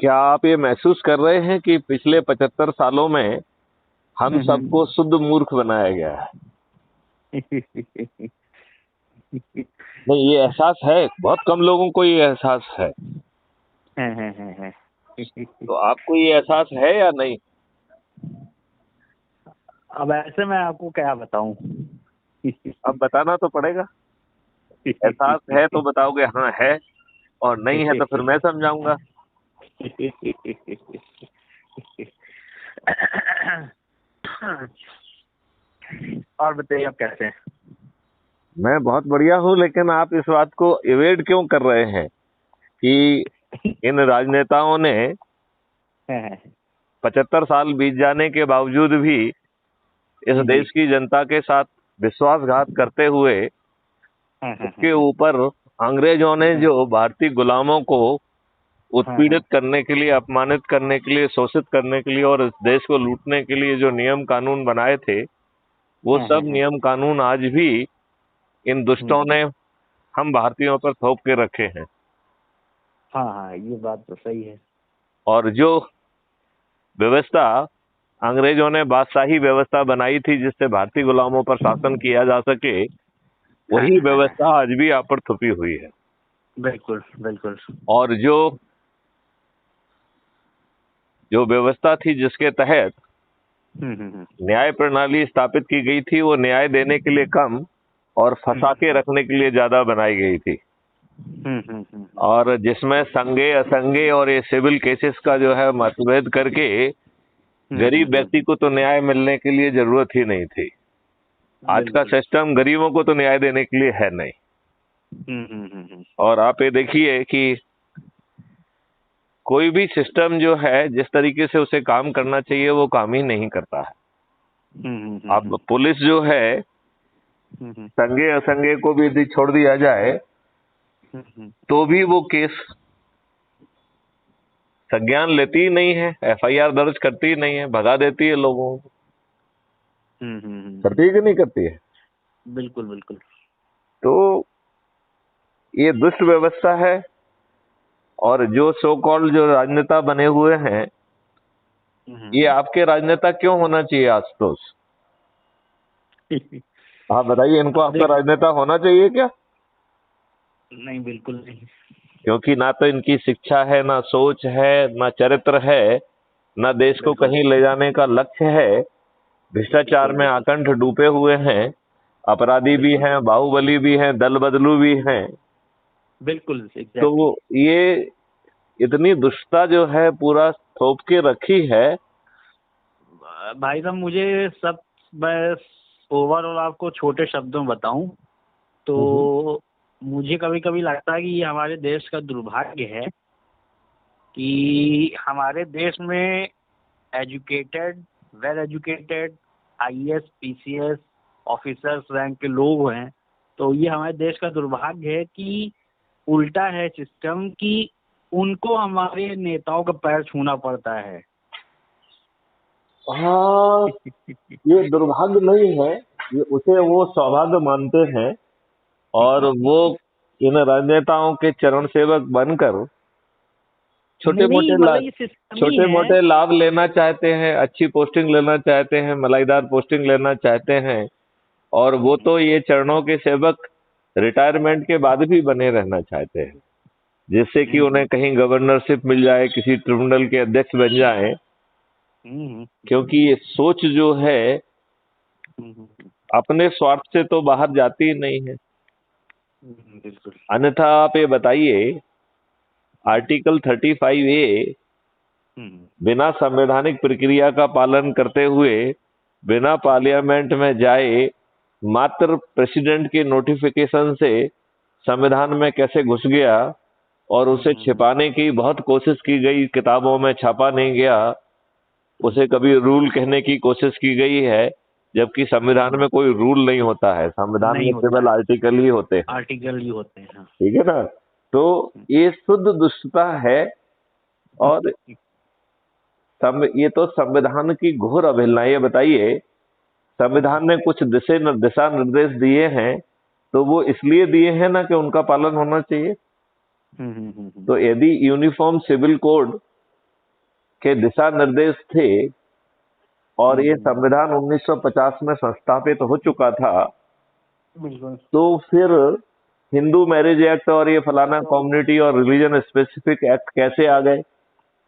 क्या आप ये महसूस कर रहे हैं कि पिछले 75 सालों में हम सबको शुद्ध मूर्ख बनाया गया है? नहीं, ये एहसास है, बहुत कम लोगों को ये एहसास है। तो आपको ये एहसास है या नहीं? अब ऐसे मैं आपको क्या बताऊं? अब बताना तो पड़ेगा। एहसास है तो बताओगे हाँ है, और नहीं है तो फिर मैं समझाऊंगा। और बताइए आप कैसे हैं? मैं बहुत बढ़िया हूँ, लेकिन आप इस बात को इवेड क्यों कर रहे हैं कि इन राजनेताओं ने 75 साल बीत जाने के बावजूद भी इस देश की जनता के साथ विश्वासघात करते हुए उसके ऊपर अंग्रेजों ने जो भारतीय गुलामों को उत्पीड़ित करने के लिए, अपमानित करने के लिए, शोषित करने के लिए और इस देश को लूटने के लिए जो नियम कानून बनाए थे, वो सब नियम कानून आज भी इन दुष्टों ने हम भारतीयों पर थोप के रखे हैं। हाँ, ये बात तो सही है। और जो व्यवस्था अंग्रेजों ने बादशाही व्यवस्था बनाई थी जिससे भारतीय गुलामों पर शासन किया जा सके, वही व्यवस्था आज भी आप पर थुपी हुई है। बिल्कुल बिल्कुल। और जो व्यवस्था थी जिसके तहत न्याय प्रणाली स्थापित की गई थी, वो न्याय देने के लिए कम और फंसा के रखने के लिए ज्यादा बनाई गई थी। और जिसमें संज्ञेय असंज्ञेय और ये सिविल केसेस का जो है मतभेद करके गरीब व्यक्ति को तो न्याय मिलने के लिए जरूरत ही नहीं थी। आज का सिस्टम गरीबों को तो न्याय देने के लिए है नहीं। और आप ये देखिए कि कोई भी सिस्टम जो है जिस तरीके से उसे काम करना चाहिए वो काम ही नहीं करता है। अब पुलिस जो है, संज्ञेय असंज्ञेय को भी यदि छोड़ दिया जाए तो भी वो केस संज्ञान लेती ही नहीं है, एफआईआर दर्ज करती ही नहीं है, भगा देती है लोगों को। करती है कि नहीं करती है? बिल्कुल बिल्कुल। तो ये दुष्ट व्यवस्था है। और जो सो कॉल्ड जो राजनेता बने हुए हैं, ये आपके राजनेता क्यों होना चाहिए आशुतोष? आप बताइए, इनको आपका राजनेता होना चाहिए क्या? नहीं, बिल्कुल नहीं। क्योंकि ना तो इनकी शिक्षा है, ना सोच है, ना चरित्र है, ना देश को कहीं ले जाने का लक्ष्य है। भ्रष्टाचार में आकंठ डूबे हुए हैं, अपराधी भी हैं, बाहुबली भी हैं, दल बदलू भी हैं। बिल्कुल। तो ये इतनी दुष्टता जो है पूरा थोप के रखी है। भाई साहब, मुझे सब बस ओवरऑल आपको छोटे शब्दों में बताऊं तो मुझे कभी कभी लगता है कि ये हमारे देश का दुर्भाग्य है कि हमारे देश में well educated IAS PCS officers rank के लोग हैं। तो ये हमारे देश का दुर्भाग्य है कि उल्टा है सिस्टम कि उनको हमारे नेताओं का पैर छूना पड़ता है। हाँ, ये दुर्भाग्य नहीं है, ये उसे वो सौभाग्य मानते हैं। और वो इन राजनेताओं के चरण सेवक बनकर छोटे मोटे लाभ लेना चाहते हैं, अच्छी पोस्टिंग लेना चाहते हैं, मलाईदार पोस्टिंग लेना चाहते हैं। और वो तो ये चरणों के सेवक रिटायरमेंट के बाद भी बने रहना चाहते हैं, जिससे कि उन्हें कहीं गवर्नरशिप मिल जाए, किसी ट्रिब्यूनल के अध्यक्ष बन जाए। क्योंकि ये सोच जो है अपने स्वार्थ से तो बाहर जाती ही नहीं है। अन्यथा आप ये बताइए, आर्टिकल 35A बिना संवैधानिक प्रक्रिया का पालन करते हुए, बिना पार्लियामेंट में जाए, मात्र प्रेसिडेंट के नोटिफिकेशन से संविधान में कैसे घुस गया और उसे छिपाने की बहुत कोशिश की गई, किताबों में छापा नहीं गया, उसे कभी रूल कहने की कोशिश की गई है, जबकि संविधान में कोई रूल नहीं होता है। संविधान में केवल आर्टिकल ही होते हैं। ठीक है ना? तो ये शुद्ध दुष्टता है। और ये तो संविधान की घोर अवहेलना है। बताइए, संविधान ने कुछ दिशा निर्देश दिए हैं तो वो इसलिए दिए हैं ना कि उनका पालन होना चाहिए। तो यदि यूनिफॉर्म सिविल कोड के दिशा निर्देश थे और ये संविधान 1950 में संस्थापित हो चुका था, बिल्कुल। तो फिर हिंदू मैरिज एक्ट और ये फलाना कम्युनिटी और रिलीजन स्पेसिफिक एक्ट कैसे आ गए?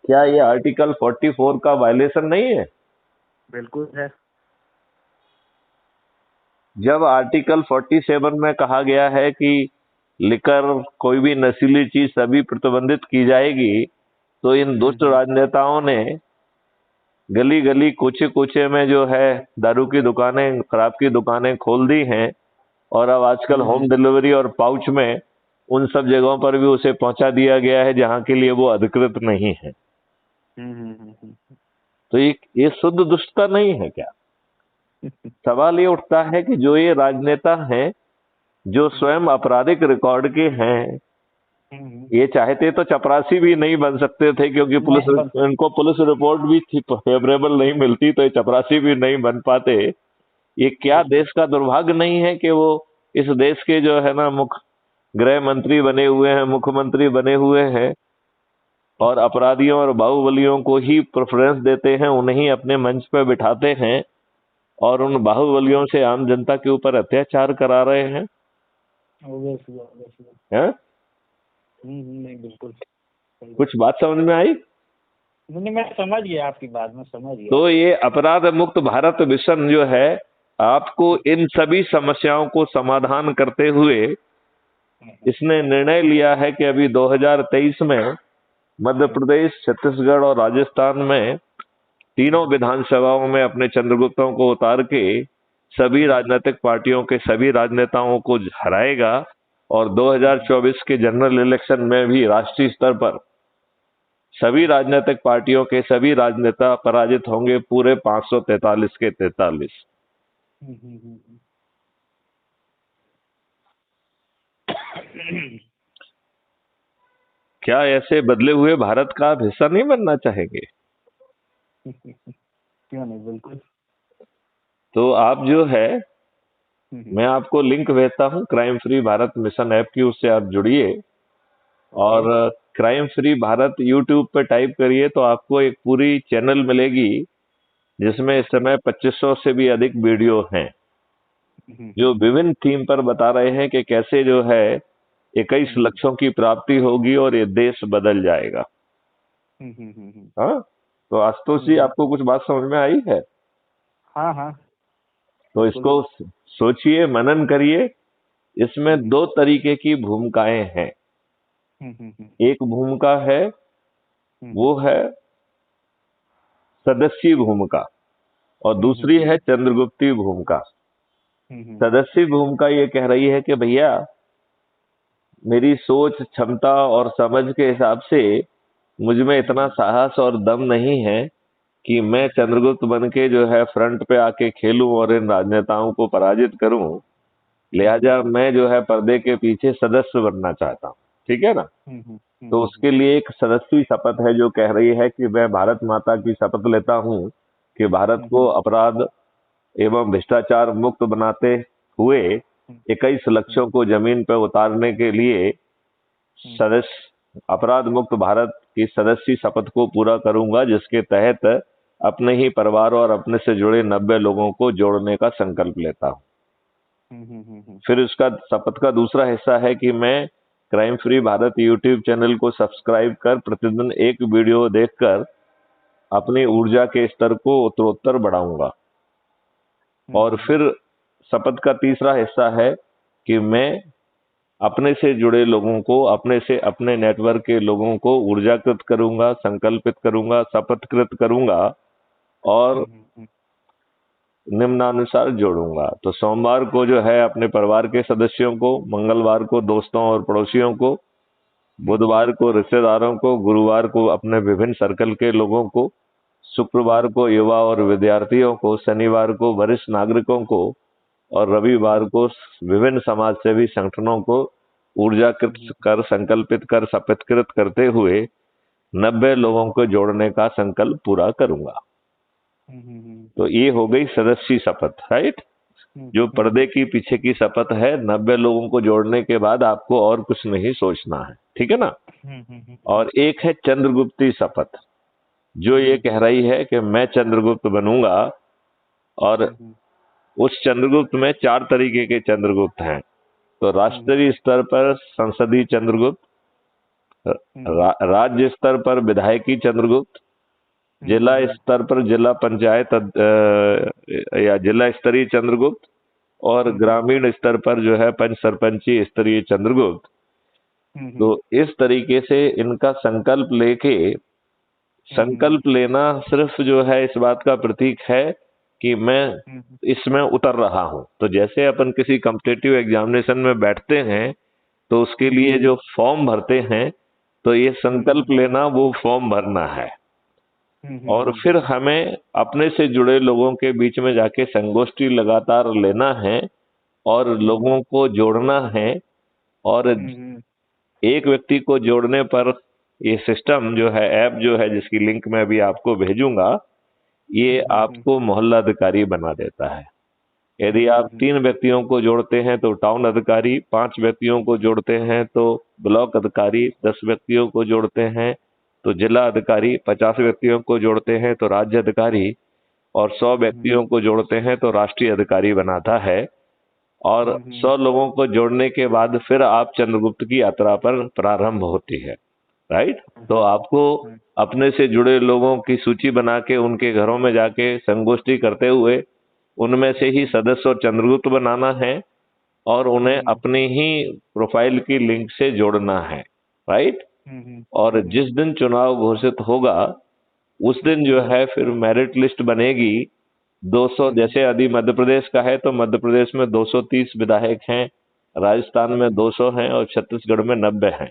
क्या ये आर्टिकल 44 का वायलेशन नहीं है? बिल्कुल है। जब आर्टिकल 47 में कहा गया है कि लिकर, कोई भी नशीली चीज सभी प्रतिबंधित की जाएगी, तो इन दुष्ट राजनेताओं ने गली गली कोचे कोचे में जो है दारू की दुकानें, शराब की दुकानें खोल दी हैं, और अब आजकल होम डिलीवरी और पाउच में उन सब जगहों पर भी उसे पहुंचा दिया गया है जहां के लिए वो अधिकृत नहीं है। तो ये शुद्ध दुष्टता नहीं है क्या? सवाल ये उठता है कि जो ये राजनेता हैं, जो स्वयं आपराधिक रिकॉर्ड के हैं, ये चाहते तो चपरासी भी नहीं बन सकते थे, क्योंकि इनको पुलिस रिपोर्ट भी थी फेवरेबल नहीं मिलती, तो ये चपरासी भी नहीं बन पाते। ये क्या देश का दुर्भाग्य नहीं है कि वो इस देश के जो है ना गृह मंत्री बने हुए हैं, मुख्यमंत्री बने हुए हैं, और अपराधियों और बाहुबलियों को ही प्रेफरेंस देते हैं, उन्हें अपने मंच पर बिठाते हैं और उन बाहुबलियों से आम जनता के ऊपर अत्याचार करा रहे हैं। हैं? नहीं, बिल्कुल। कुछ बात समझ में आई? नहीं, मैं समझ गया आपकी बात, मैं समझ गया। तो ये अपराध मुक्त भारत मिशन जो है, आपको इन सभी समस्याओं को समाधान करते हुए इसने निर्णय लिया है कि अभी 2023 में मध्य प्रदेश, छत्तीसगढ़ और राजस्थान में तीनों विधानसभाओं में अपने चंद्रगुप्तों को उतार के सभी राजनीतिक पार्टियों के सभी राजनेताओं को हराएगा, और 2024 के जनरल इलेक्शन में भी राष्ट्रीय स्तर पर सभी राजनीतिक पार्टियों के सभी राजनेता पराजित होंगे, पूरे 543 के 43। क्या ऐसे बदले हुए भारत का आप हिस्सा नहीं बनना चाहेंगे? क्यों नहीं, बिल्कुल। तो आप जो है, मैं आपको लिंक भेजता हूं crime free Bharat mission app की, उससे आप जुड़िए, और क्राइम फ्री भारत यूट्यूब पे टाइप करिए तो आपको एक पूरी चैनल मिलेगी जिसमें इस समय 2500 से भी अधिक वीडियो हैं जो विभिन्न थीम पर बता रहे हैं कि कैसे जो है 21 लक्ष्यों की प्राप्ति होगी और ये देश बदल जाएगा। हाँ, तो आशुतोष जी, आपको कुछ बात समझ में आई है? हाँ हाँ। तो इसको सोचिए, मनन करिए। इसमें दो तरीके की भूमिकाएं हैं। एक भूमिका है, वो है सदस्यी भूमिका, और दूसरी है चंद्रगुप्ती भूमिका। सदस्यी भूमिका ये कह रही है कि भैया, मेरी सोच, क्षमता और समझ के हिसाब से मुझ में इतना साहस और दम नहीं है कि मैं चंद्रगुप्त बन के जो है फ्रंट पे आके खेलूं और इन राजनेताओं को पराजित करूं। लिहाजा मैं जो है पर्दे के पीछे सदस्य बनना चाहता हूं। ठीक है ना? तो उसके लिए एक सदस्यी शपथ है जो कह रही है कि मैं भारत माता की शपथ लेता हूं कि भारत को अपराध एवं भ्रष्टाचार मुक्त बनाते हुए 21 लक्ष्यों को जमीन पर उतारने के लिए अपराध मुक्त भारत की सदस्यी शपथ को पूरा करूंगा, जिसके तहत अपने ही परिवार और अपने से जुड़े 90 लोगों को जोड़ने का संकल्प लेता हूं। फिर उसका शपथ का दूसरा हिस्सा है कि मैं crime free Bharat YouTube channel को सब्सक्राइब कर प्रतिदिन एक वीडियो देखकर अपनी ऊर्जा के स्तर को उत्तरोत्तर बढ़ाऊंगा। और फिर शपथ का तीसरा हिस्सा है कि मैं अपने से जुड़े लोगों को, अपने से अपने नेटवर्क के लोगों को ऊर्जाकृत करूंगा, संकल्पित करूंगा, शपथकृत करूंगा और निम्नानुसार जोड़ूंगा। तो सोमवार को जो है अपने परिवार के सदस्यों को, मंगलवार को दोस्तों और पड़ोसियों को, बुधवार को रिश्तेदारों को, गुरुवार को अपने विभिन्न सर्कल के लोगों को, शुक्रवार को युवा और विद्यार्थियों को, शनिवार को वरिष्ठ नागरिकों को और रविवार को विभिन्न समाज सेवी संगठनों को ऊर्जाकृत कर, संकल्पित कर, शपथकृत करते हुए 90 लोगों को जोड़ने का संकल्प पूरा करूंगा। तो ये हो गई सदस्यी शपथ, राइट? जो पर्दे की पीछे की शपथ है, 90 लोगों को जोड़ने के बाद आपको और कुछ नहीं सोचना है। ठीक है ना? और एक है चंद्रगुप्ती शपथ, जो ये कह रही है कि मैं चंद्रगुप्त बनूंगा, और उस चंद्रगुप्त में 4 तरीके के चंद्रगुप्त हैं। तो राष्ट्रीय स्तर पर संसदीय चंद्रगुप्त, राज्य स्तर पर विधायकी चंद्रगुप्त, जिला स्तर पर जिला पंचायत या जिला स्तरीय चंद्रगुप्त, और ग्रामीण स्तर पर जो है पंच सरपंची स्तरीय चंद्रगुप्त। तो इस तरीके से इनका संकल्प लेके, संकल्प लेना सिर्फ जो है इस बात का प्रतीक है कि मैं इसमें उतर रहा हूं। तो जैसे अपन किसी कॉम्पिटिटिव एग्जामिनेशन में बैठते हैं तो उसके लिए जो फॉर्म भरते हैं, तो ये संकल्प लेना वो फॉर्म भरना है। और फिर हमें अपने से जुड़े लोगों के बीच में जाके संगोष्ठी लगातार लेना है और लोगों को जोड़ना है। और एक व्यक्ति को जोड़ने पर ये सिस्टम जो है, ऐप जो है, जिसकी लिंक मैं अभी आपको भेजूंगा, ये आपको मोहल्ला अधिकारी बना देता है। यदि आप 3 व्यक्तियों को जोड़ते हैं तो टाउन अधिकारी, 5 व्यक्तियों को जोड़ते हैं तो ब्लॉक अधिकारी, 10 व्यक्तियों को जोड़ते हैं तो जिला अधिकारी, 50 व्यक्तियों को जोड़ते हैं तो राज्य अधिकारी, और 100 व्यक्तियों को जोड़ते हैं तो राष्ट्रीय अधिकारी बनाता है। और 100 लोगों को जोड़ने के बाद फिर आप चंद्रगुप्त की यात्रा पर प्रारंभ होती है। राइट? तो आपको अपने से जुड़े लोगों की सूची बना के उनके घरों में जाके संगोष्ठी करते हुए उनमें से ही सदस्य और चंद्रगुप्त बनाना है और उन्हें अपनी ही प्रोफाइल की लिंक से जोड़ना है। राइट? और जिस दिन चुनाव घोषित होगा उस दिन जो है फिर मेरिट लिस्ट बनेगी। 200, जैसे यदि मध्य प्रदेश का है तो मध्य प्रदेश में 230 विधायक हैं, राजस्थान में 200 हैं और छत्तीसगढ़ में 90 हैं।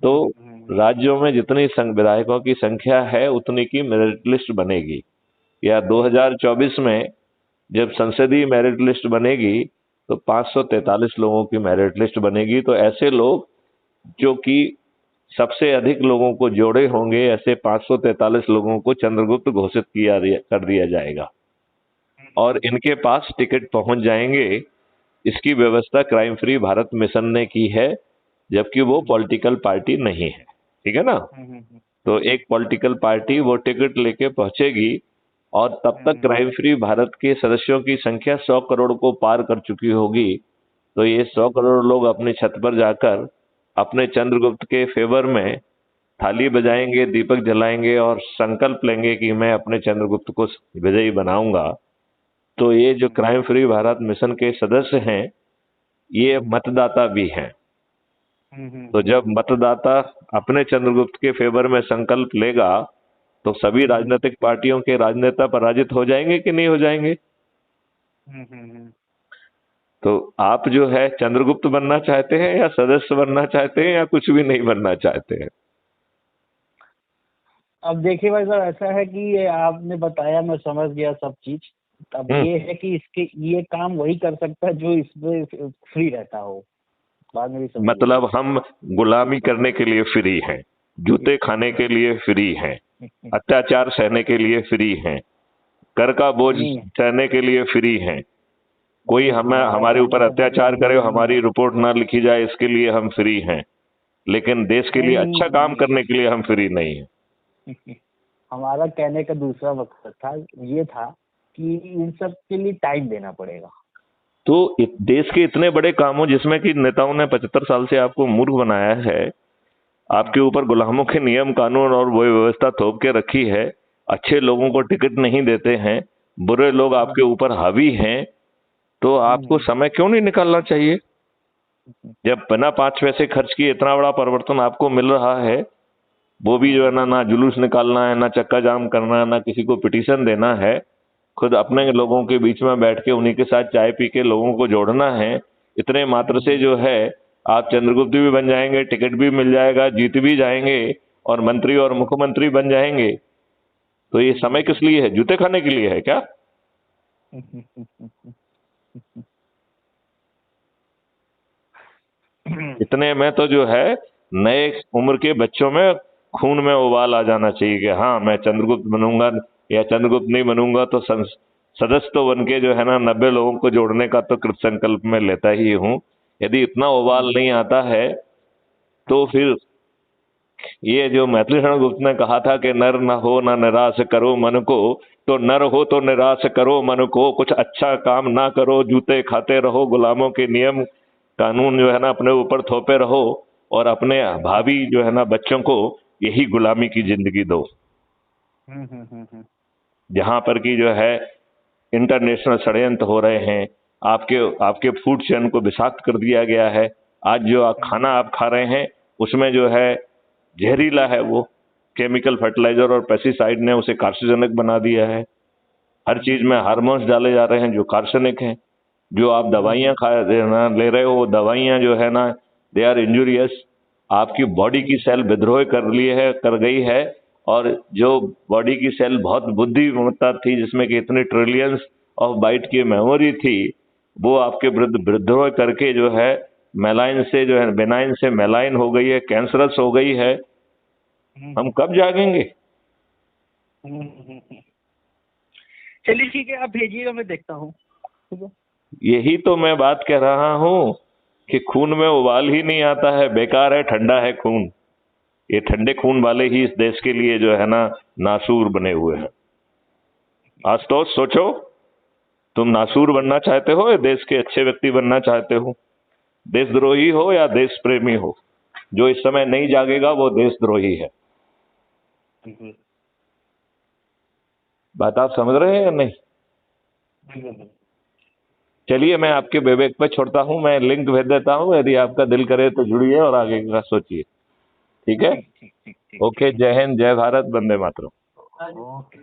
तो राज्यों में जितनी विधायकों की संख्या है उतनी की मेरिट लिस्ट बनेगी। या 2024 में जब संसदीय मेरिट लिस्ट बनेगी तो 543 लोगों की मेरिट लिस्ट बनेगी। तो ऐसे लोग जो कि सबसे अधिक लोगों को जोड़े होंगे, ऐसे 543 लोगों को चंद्रगुप्त घोषित कर दिया जाएगा और इनके पास टिकट पहुंच जाएंगे। इसकी व्यवस्था क्राइम फ्री भारत मिशन ने की है, जबकि वो पॉलिटिकल पार्टी नहीं है। ठीक है ना? तो एक पॉलिटिकल पार्टी वो टिकट लेके पहुंचेगी और तब तक क्राइम फ्री भारत के सदस्यों की संख्या 100 करोड़ को पार कर चुकी होगी। तो ये 100 करोड़ लोग अपनी छत पर जाकर अपने चंद्रगुप्त के फेवर में थाली बजाएंगे, दीपक जलाएंगे और संकल्प लेंगे कि मैं अपने चंद्रगुप्त को विजयी बनाऊंगा। तो ये जो क्राइम फ्री भारत मिशन के सदस्य हैं ये मतदाता भी हैं। तो जब मतदाता अपने चंद्रगुप्त के फेवर में संकल्प लेगा तो सभी राजनीतिक पार्टियों के राजनेता पराजित हो जाएंगे कि नहीं हो जाएंगे? तो आप जो है चंद्रगुप्त बनना चाहते हैं या सदस्य बनना चाहते हैं या कुछ भी नहीं बनना चाहते हैं? अब देखिए भाई साहब, ऐसा है कि ये आपने बताया, मैं समझ गया सब चीज। अब ये है कि इसके ये काम वही कर सकता है जो इसमें फ्री रहता हो। बात मेरी समझ मतलब हम गुलामी करने के लिए फ्री हैं, जूते खाने के लिए फ्री हैं, अत्याचार सहने के लिए फ्री हैं, कर का बोझ सहने के लिए फ्री हैं। कोई हमारे ऊपर अत्याचार करे, हमारी रिपोर्ट ना लिखी जाए, इसके लिए हम फ्री हैं, लेकिन देश के लिए अच्छा काम करने के लिए हम फ्री नहीं हैं। हमारा कहने का दूसरा मकसद था, ये था कि इन सब के लिए टाइम देना पड़ेगा। तो देश के इतने बड़े कामों जिसमें कि नेताओं ने 75 साल से आपको मूर्ख बनाया है, आपके ऊपर गुलामों के नियम कानून और वो व्यवस्था थोप के रखी है, अच्छे लोगों को टिकट नहीं देते हैं, बुरे लोग आपके ऊपर हावी हैं, तो आपको समय क्यों नहीं निकालना चाहिए? जब बिना 5 पैसे खर्च किए इतना बड़ा परिवर्तन आपको मिल रहा है, वो भी जो है ना जुलूस निकालना है, ना चक्का जाम करना है, ना किसी को पिटीशन देना है, खुद अपने लोगों के बीच में बैठ के उन्हीं के साथ चाय पी के लोगों को जोड़ना है। इतने मात्र से जो है आप चंद्रगुप्त भी बन जाएंगे, टिकट भी मिल जाएगा, जीत भी जाएंगे और मंत्री और मुख्यमंत्री बन जाएंगे। तो ये समय किस लिए है? जूते खाने के लिए है क्या? इतने में तो जो है नए उम्र के बच्चों में खून में उबाल आ जाना चाहिए कि हाँ मैं चंद्रगुप्त बनूंगा, या चंद्रगुप्त नहीं बनूंगा तो सदस्य तो बन के जो है ना 90 लोगों को जोड़ने का तो कृत संकल्प में लेता ही हूं। यदि इतना उबाल नहीं आता है तो फिर ये जो मैथिली शरण गुप्त ने कहा था कि नर न हो न निराश करो मन को, तो नर हो तो निराश करो मन को, कुछ अच्छा काम ना करो, जूते खाते रहो, गुलामों के नियम कानून जो है ना अपने ऊपर थोपे रहो, और अपने भावी जो है ना बच्चों को यही गुलामी की जिंदगी दो। जहां पर की जो है इंटरनेशनल षड्यंत्र हो रहे हैं, आपके आपके फूड चेन को विषाक्त कर दिया गया है। आज जो खाना आप खा रहे हैं उसमें जो है जहरीला है, वो केमिकल फर्टिलाइजर और पेस्टिसाइड ने उसे कार्सिनोजेनिक बना दिया है। हर चीज में हार्मोन्स डाले जा रहे हैं जो कार्सिनिक हैं। जो आप दवाइयां ले रहे हो, वो दवाइयां जो है ना दे आर इंजूरियस। आपकी बॉडी की सेल विद्रोह कर गई है, और जो बॉडी की सेल बहुत बुद्धिमत्ता थी, जिसमें कि इतने ट्रिलियंस ऑफ बाइट की मेमोरी थी, वो आपके विद्रोह करके जो है मेलाइन से जो है बेनाइन से मेलाइन हो गई है, कैंसरस हो गई है। हम कब जागेंगे? चलिए ठीक है, आप भेजिएगा, मैं देखता हूँ। ठीक है, यही तो मैं बात कह रहा हूं कि खून में उबाल ही नहीं आता है, बेकार है, ठंडा है खून। ये ठंडे खून वाले ही इस देश के लिए जो है ना नासूर बने हुए हैं। आज तो सोचो, तुम नासूर बनना चाहते हो या देश के अच्छे व्यक्ति बनना चाहते हो? देशद्रोही हो या देश प्रेमी हो? जो इस समय नहीं जागेगा वो देशद्रोही है। बात आप समझ रहे हैं या नहीं? चलिए, मैं आपके विवेक पे छोड़ता हूं, मैं लिंक भेज देता हूं, यदि आपका दिल करे तो जुड़िए और आगे का सोचिए। ठीक है? ओके, जय हिंद, जय भारत, वंदे मातरम। ओके।